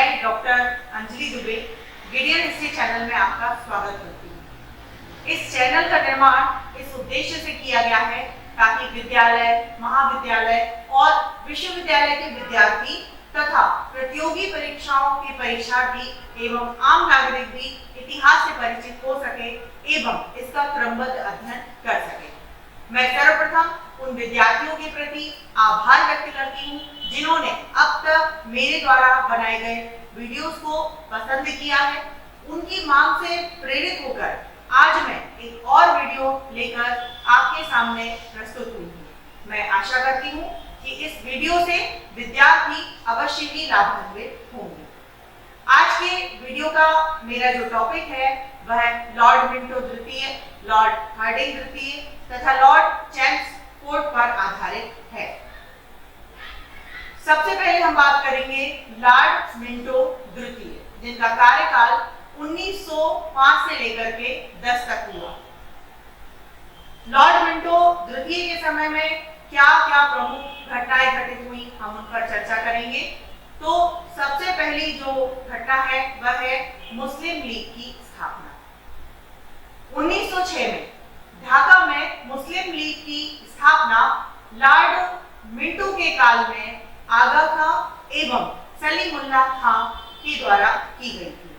मैं doctor Anjali Dubey Gideon history channel में आपका स्वागत करती हूँ। इस चैनल का निर्माण इस उद्देश्य से किया गया है ताकि विद्यालय, महाविद्यालय और विश्वविद्यालय के विद्यार्थी तथा प्रतियोगी परीक्षाओं के परीक्षार्थी एवं आम नागरिक भी इतिहास से परिचित हो सके एवं इसका क्रमबद्ध अध्ययन कर सके। मैं सर्वप्रथम उन विद्यार्थियों के प्रति आभार व्यक्त करती हूँ जिन्होंने अब तक मेरे द्वारा बनाए गए वीडियोस को पसंद किया है। उनकी मांग से प्रेरित होकर आज मैं एक और वीडियो लेकर आपके सामने प्रस्तुत हुई हूँ। मैं आशा करती हूँ कि इस वीडियो से विद्यार्थी अवश्य ही लाभान्वित होंगे। आज के वीडियो का मेरा जो टॉपिक है वह लॉर्ड मिंटो द्वितीय, लॉर्ड हार्डिंग द्वितीय तथा लॉर्ड चैम्सफोर्ड पर आधारित है। सबसे पहले हम बात करेंगे लॉर्ड मिंटो द्वितीय, जिनका कार्यकाल 1905 से लेकर के 10 तक हुआ। लॉर्ड मिंटो द्वितीय के समय में क्या क्या प्रमुख घटनाएं घटित हुई, हम उन पर चर्चा करेंगे। तो सबसे पहली जो घटना है वह है मुस्लिम लीग की स्थापना। 1906 में ढाका में मुस्लिम लीग की स्थापना लॉर्ड मिंटो के काल में आगा खां एवं सलीमुल्लाह खां के द्वारा की गई थी।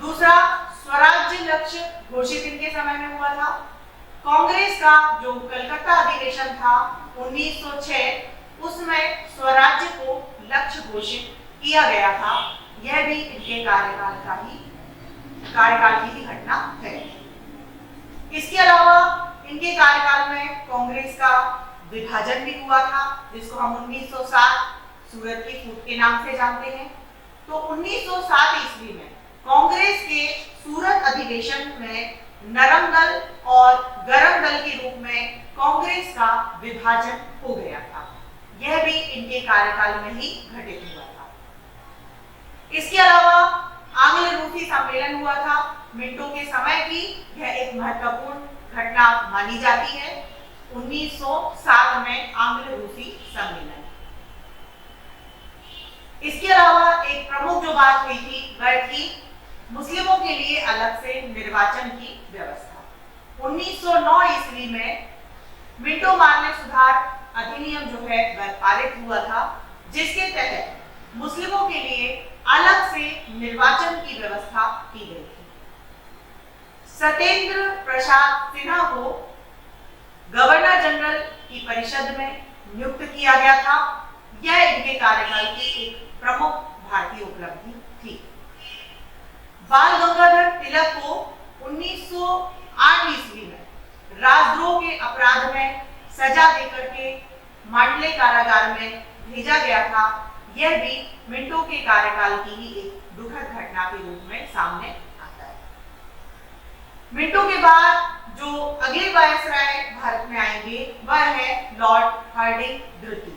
दूसरा, स्वराज्य लक्ष्य घोषित इनके समय में हुआ था। कांग्रेस का जो कलकत्ता अधिवेशन था 1906, उसमें स्वराज्य को लक्ष्य घोषित किया गया था। यह भी इनके कार्यकाल की ही घटना है। इसके अलावा इनके कार्यकाल में कांग्रेस का विभाजन भी हुआ था, जिसको हम 1907 सूरत की फूट के नाम से जानते हैं। तो 1907 ईस्वी में कांग्रेस के सूरत अधिवेशन में नरम दल और गरम दल के रूप में कांग्रेस का विभाजन हो गया था। यह भी इनके कार्यकाल में ही घटित हुआ था। इसके अलावा आंग्ल रूसी सम्मेलन हुआ था मिंटो के समय की। यह एक महत्वपूर्ण घटना मानी जाती है। 1907 में आंग्ल रूसी सम्मेलन। इसके अलावा एक प्रमुख जो बात हुई थी वह थी मुस्लिमों के लिए अलग से निर्वाचन की व्यवस्था। 1909 ईस्वी में मिंटो मार्ले सुधार अधिनियम जो है वह पारित हुआ था, जिसके तहत मुस्लिमों के लिए अलग से निर्वाचन की व्यवस्था की गई थी। सत्येंद्र प्रसाद सिन्हा को गवर्नर जनरल की परिषद में नियुक्त किया गया था। यह इनके कार्यकाल की एक प्रमुख भारतीय उपलब्धि थी। बाल गंगाधर तिलक को 1908 ईस्वी में राजद्रोह के अपराध में सजा देकर के मांडले कारागार में भेजा गया था। यह भी मिंटो के कार्यकाल की ही एक दुखद घटना के रूप में सामने आता है। मिंटो के बाद जो अगले वायसराय भारत में आएंगे वह है लॉर्ड हार्डिंग द्वितीय।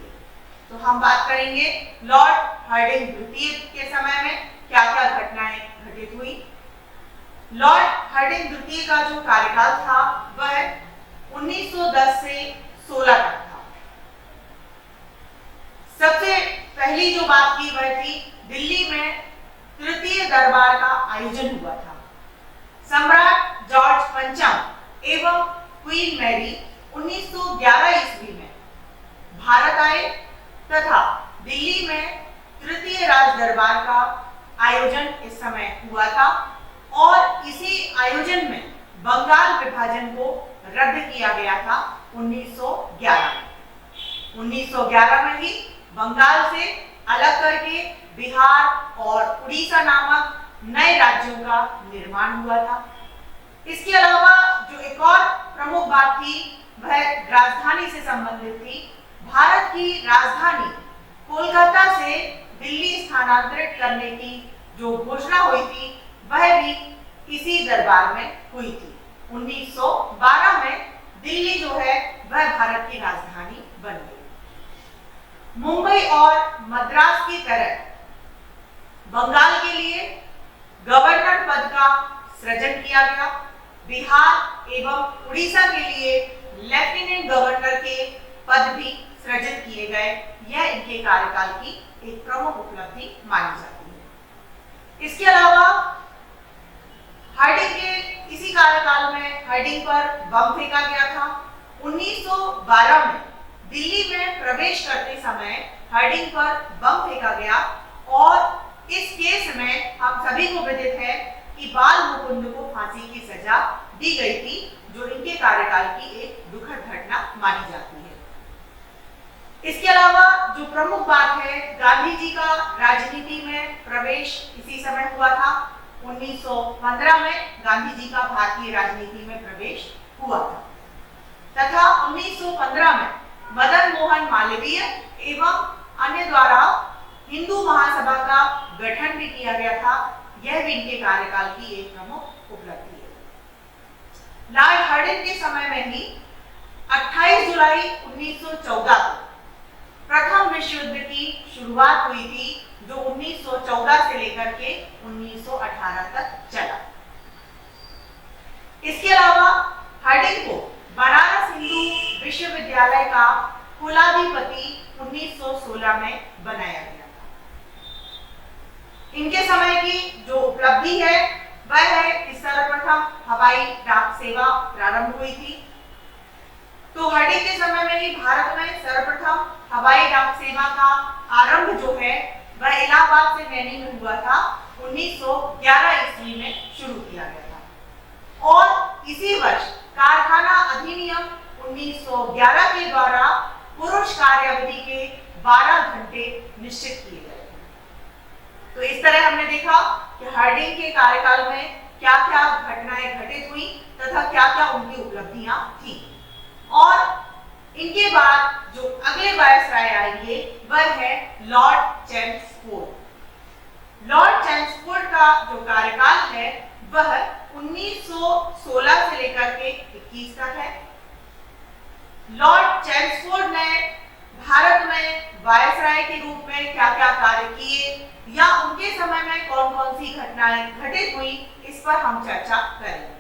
तो हम बात करेंगे लॉर्ड हार्डिंग द्वितीय के समय में क्या क्या घटनाएं घटित हुई। लॉर्ड हार्डिंग द्वितीय का जो कार्यकाल था वह 1910 से 16 तक था। सबसे पहली जो बात की वह थी दिल्ली में तृतीय दरबार का आयोजन हुआ था। सम्राट जॉर्ज पंचम एवं क्वीन मैरी 1911 ईस्वी में भारत आए तथा दिल्ली में तृतीय राज दरबार का आयोजन इस समय हुआ था और इसी आयोजन में बंगाल विभाजन को रद्द किया गया था 1911 में। 1911 में ही बंगाल से अलग करके बिहार और उड़ीसा नामक नए राज्यों का निर्माण हुआ था। इसके अलावा जो एक और प्रमुख बात थी वह राजधानी से संबंधित थी। भारत की राजधानी कोलकाता से दिल्ली स्थानांतरित करने की जो घोषणा हुई थी वह भी इसी दरबार में हुई थी। 1912 में दिल्ली जो है वह भारत की राजधानी बन गई। मुंबई और मद्रास की तरह बंगाल के लिए गवर्नर पद का सृजन किया गया। बिहार एवं उड़ीसा के लिए लेफ्टिनेंट गवर्नर के पद भी सृजित किए गए। यह इनके कार्यकाल की एक प्रमुख उपलब्धि मानी जाती है। इसके अलावा हार्डिंग के इसी कार्यकाल में हार्डिंग पर बम फेंका गया था। 1912 में दिल्ली में प्रवेश करते समय हार्डिंग पर बम फेंका गया और इस केस में हम सभी को विदित है कि बाल मुकुंद को फांसी की सजा दी गई थी, जो इनके कार्यकाल की एक दुखद घटना मानी जाती है। इसके अलावा जो प्रमुख बात है, गांधी जी का राजनीति में प्रवेश इसी समय हुआ था। 1915 में गांधी जी का भारतीय राजनीति में प्रवेश हुआ था तथा 1915 में मदन मोहन मालवीय एवं अन्य द्वारा हिंदू महासभा का गठन भी किया गया था। यह भी इनके कार्यकाल की एक प्रमुख उपलब्धि है। लॉर्ड हार्डिंग के समय में ही 28 जुलाई 1914 को प्रथम विश्व युद्ध की शुरुआत हुई थी, जो 1914 से लेकर के 1918 तक चला। इसके अलावा हार्डिंग को बनारस हिंदू विश्वविद्यालय का कुलाधिपति 1916 में बनाया गया था। इनके समय की जो उपलब्धि है वह है कि सर्वप्रथम हवाई डाक सेवा प्रारंभ हुई थी। तो हार्डिंग के समय में ही भारत में सर्वप्रथम हवाई डाक सेवा का आरंभ जो है वह इलाहाबाद से नैनी में हुआ था। 1911 ईस्वी में शुरू किया गया था और इसी वर्ष कारखाना अधिनियम 1911 के द्वारा पुरुष कार्यावधि के 12 घंटे निश्चित किए गए। तो इस तरह हमने देखा कि हार्डिंग के कार्यकाल में क्या क्या घटनाएं घटित हुई तथा क्या क्या उनकी उपलब्धियां थी। और इनके बाद जो अगले वायसराय आएंगे वह है लॉर्ड चैम्सफोर्ड। लॉर्ड चैम्सफोर्ड का जो कार्यकाल है वह 1916 से लेकर के 21 तक है। लॉर्ड चैम्सफोर्ड ने भारत में वायसराय के रूप में क्या क्या कार्य किए या उनके समय में कौन कौन सी घटनाएं घटित हुई, इस पर हम चर्चा करेंगे।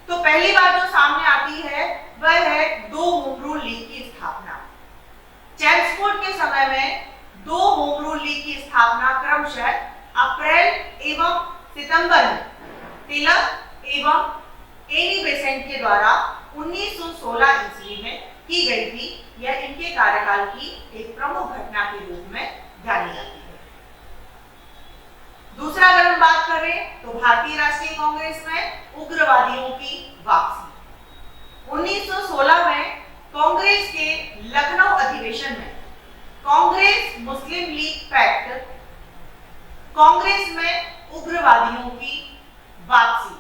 तो पहली बात जो सामने आती है वह है दो होम रूल लीग की स्थापना। चैम्सफोर्ड के समय में दो होम रूल लीग की स्थापना क्रमशः अप्रैल एवं सितंबर में तिलक एवं एनी बेसेंट के द्वारा 1916 ईस्वी में की गई थी। यह इनके कार्यकाल की एक प्रमुख घटना के रूप में जानी जाती है। दूसरा अगर हम बात करें तो भारतीय राष्ट्रीय कांग्रेस में उग्रवादियों की वापसी। 1916 में कांग्रेस के लखनऊ अधिवेशन में कांग्रेस मुस्लिम लीग पैक्ट, कांग्रेस में उग्रवादियों की वापसी,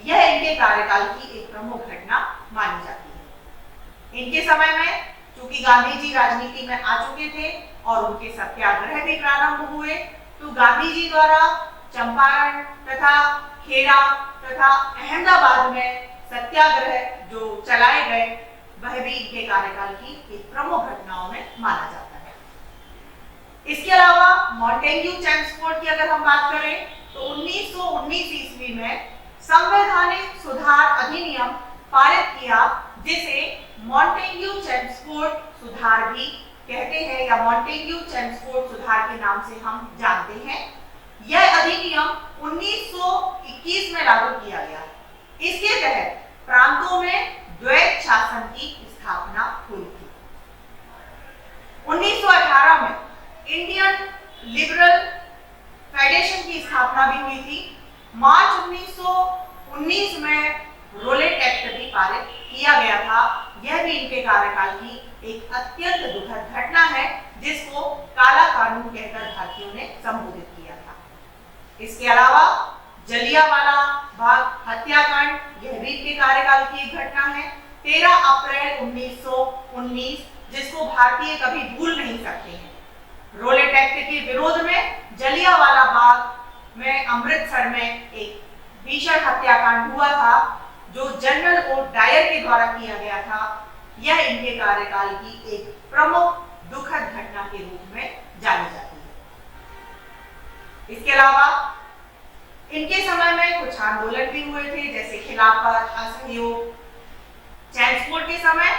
यह इनके कार्यकाल की एक प्रमुख घटना मानी जाती है। इनके समय में चूंकि गांधी जी राजनीति में आ चुके थे और उनके सत्याग्रह भी प्रारंभ हुए, तो गांधी जी द्वारा चंपारण तथा खेड़ा तथा अहमदाबाद में सत्याग्रह जो चलाए गए वह भी इनके कार्यकाल की एक प्रमुख घटनाओं में माना जाता है। इसके अलावा मॉन्टेग्यू चैम्सफोर्ड की अगर हम बात करें तो 1919 ईस्वी में संवैधानिक सुधार अधिनियम पारित किया, जिसे मॉन्टेग्यू चैम्सफोर्ड सुधार भी कहते हैं या मॉन्टेग्यू चैम्सफोर्ड सुधार के नाम से हम जानते हैं। यह अधिनियम 1921 में लागू किया गया। इसके तहत प्रांतों में द्वैत शासन की स्थापना हुई थी। 1918 में इंडियन लिबरल फेडरेशन की स्थापना भी हुई थी। मार्च 1919 में रोलेट एक्ट भी पारित किया गया था। यह भी इनके कार्यकाल की एक अत्यंत दुखद घटना है, जिसको काला कानून कहकर भारतीयों ने संबोधित किया था। इसके अलावा जलियांवाला बाग हत्याकांड, यह भी इनके कार्यकाल की एक घटना है। 13 अप्रैल 1919, जिसको भारतीय कभी भूल नहीं सकते हैं। रोलेट एक्ट के विरोध में जलियांवाला बाग में अमृतसर में एक भीषण हत्याकांड हुआ था, जो जनरल ओ डायर के द्वारा किया गया था। यह इनके कार्यकाल की एक प्रमुख दुखद घटना के रूप में जानी जाती है। इसके अलावा इनके समय में कुछ आंदोलन भी हुए थे, जैसे खिलाफत, असहयोग। चैम्सफोर्ड के समय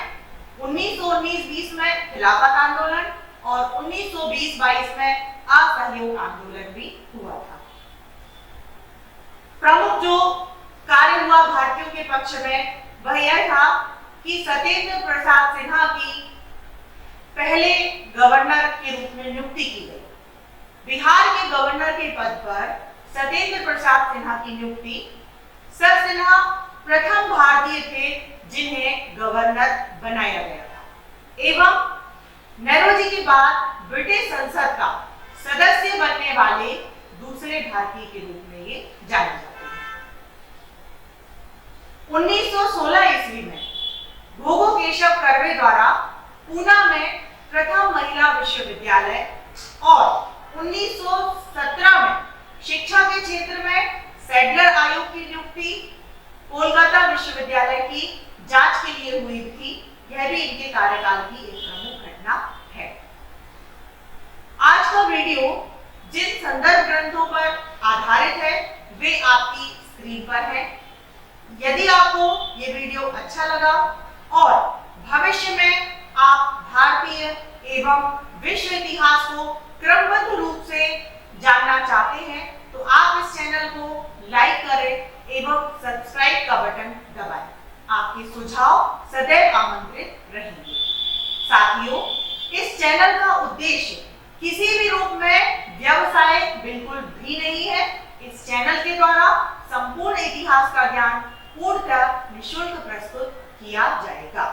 1919-20 में खिलाफत आंदोलन और 1920-22 में असहयोग आंदोलन भी हुआ था। प्रमुख जो कार्य हुआ भारतीयों के पक्ष में वह यह था कि सत्येंद्र प्रसाद सिन्हा की पहले गवर्नर के रूप में नियुक्ति की गई। बिहार के गवर्नर के पद पर सत्येंद्र प्रसाद सिन्हा की नियुक्ति, सर सिन्हा प्रथम भारतीय थे जिन्हें गवर्नर बनाया गया था एवं नेहरू के बाद ब्रिटिश संसद का सदस्य बनने वाले दूसरे भारतीय के रूप में ये जाने जाते हैं। 1916 ईस्वी में भोगो केशव कर्वे द्वारा पूना में प्रथम महिला विश्वविद्यालय और 1917 में शिक्षा के क्षेत्र में सैडलर आयोग की नियुक्ति कोलकाता विश्वविद्यालय की जांच के लिए हुई थी। यह भी इनके कार्यकाल की एक प्रमुख घटना है। आज का वीडियो जिन संदर्भ ग्रंथों पर आधारित है वे आपकी स्क्रीन पर है। यदि आपको ये वीडियो अच्छा लगा और भविष्य में आप भारतीय एवं विश्व इतिहास को क्रमबद्ध रूप से जानना चाहते हैं तो आप इस चैनल को लाइक करें एवं सब्सक्राइब का बटन दबाएं। आपके सुझाव सदैव आमंत्रित रहेंगे। साथियों, इस चैनल का उद्देश्य किसी भी रूप में व्यवसाय बिल्कुल भी नहीं है। इस चैनल के द्वारा संपूर्ण इतिहास का ज्ञान पूर्णतः निःशुल्क प्रस्तुत किया जाएगा।